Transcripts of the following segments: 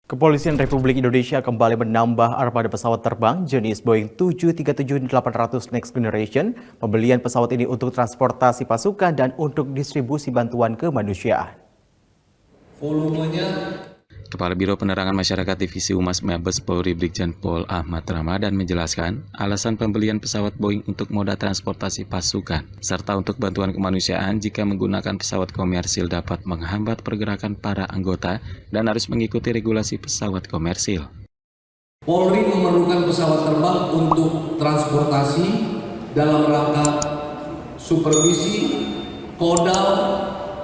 Kepolisian Republik Indonesia kembali menambah armada pesawat terbang jenis Boeing 737-800 Next Generation. Pembelian pesawat ini untuk transportasi pasukan dan untuk distribusi bantuan kemanusiaan. Volumenya Kepala Biro Penerangan Masyarakat Divisi Humas Mabes Polri Brigjen Pol Ahmad Ramadan menjelaskan alasan pembelian pesawat Boeing untuk moda transportasi pasukan serta untuk bantuan kemanusiaan jika menggunakan pesawat komersil dapat menghambat pergerakan para anggota dan harus mengikuti regulasi pesawat komersil. Polri memerlukan pesawat terbang untuk transportasi dalam rangka supervisi, kodal,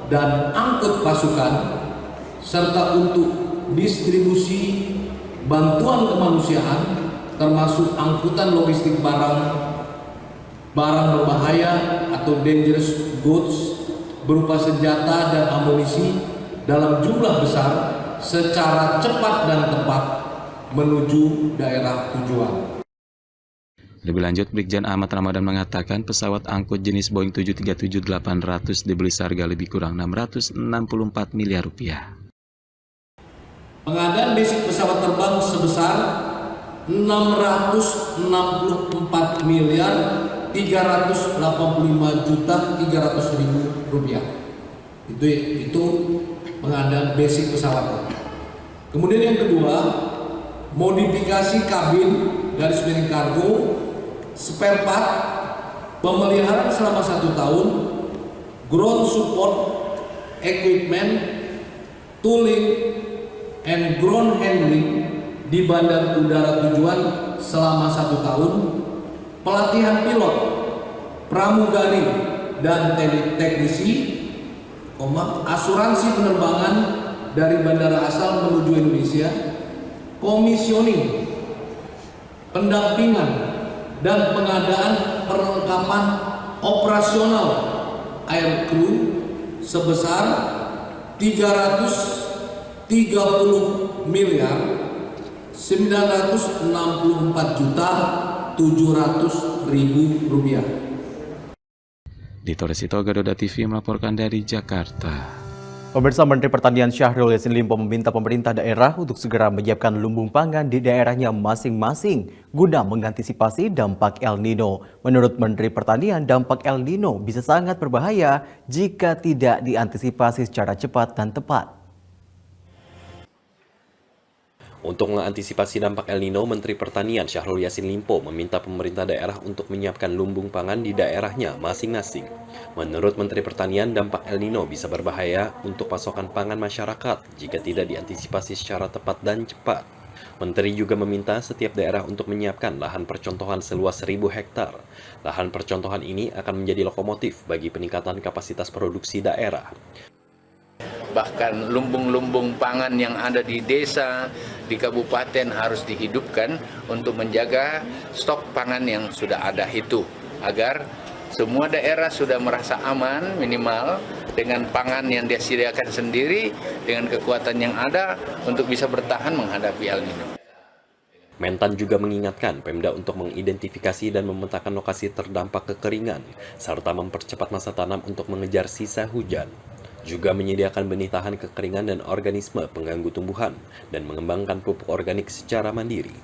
dan angkut pasukan serta untuk distribusi bantuan kemanusiaan termasuk angkutan logistik barang berbahaya atau dangerous goods berupa senjata dan amunisi dalam jumlah besar secara cepat dan tepat menuju daerah tujuan. Lebih lanjut, Brigjen Ahmad Ramadan mengatakan pesawat angkut jenis Boeing 737-800 dibeli seharga lebih kurang 664 miliar rupiah. Pengadaan basic pesawat terbang sebesar 664 miliar 385 juta 300 ribu rupiah. Itu pengadaan basic pesawat. Kemudian yang kedua, modifikasi kabin garis miring kargo, spare part, pemeliharaan selama 1 tahun, ground support, equipment, tooling, and ground handling di bandar udara tujuan selama 1 tahun, pelatihan pilot, pramugari dan teknisi, asuransi penerbangan dari bandara asal menuju Indonesia, komisioning, pendampingan dan pengadaan perlengkapan operasional air crew sebesar 330 miliar 964 juta 700 ribu rupiah. Dito Resito, Garuda TV melaporkan dari Jakarta. Pemirsa, Menteri Pertanian Syahrul Yassin Limpo meminta pemerintah daerah untuk segera menyiapkan lumbung pangan di daerahnya masing-masing guna mengantisipasi dampak El Nino. Menurut Menteri Pertanian, dampak El Nino bisa sangat berbahaya jika tidak diantisipasi secara cepat dan tepat. Untuk mengantisipasi dampak El Nino, Menteri Pertanian Syahrul Yassin Limpo meminta pemerintah daerah untuk menyiapkan lumbung pangan di daerahnya masing-masing. Menurut Menteri Pertanian, dampak El Nino bisa berbahaya untuk pasokan pangan masyarakat jika tidak diantisipasi secara tepat dan cepat. Menteri juga meminta setiap daerah untuk menyiapkan lahan percontohan seluas 1.000 hektar. Lahan percontohan ini akan menjadi lokomotif bagi peningkatan kapasitas produksi daerah. Bahkan lumbung-lumbung pangan yang ada di desa, di kabupaten harus dihidupkan untuk menjaga stok pangan yang sudah ada itu, agar semua daerah sudah merasa aman minimal dengan pangan yang disediakan sendiri dengan kekuatan yang ada untuk bisa bertahan menghadapi El Nino. Mentan juga mengingatkan Pemda untuk mengidentifikasi dan memetakan lokasi terdampak kekeringan, serta mempercepat masa tanam untuk mengejar sisa hujan. Juga menyediakan benih tahan kekeringan dan organisme pengganggu tumbuhan, dan mengembangkan pupuk organik secara mandiri.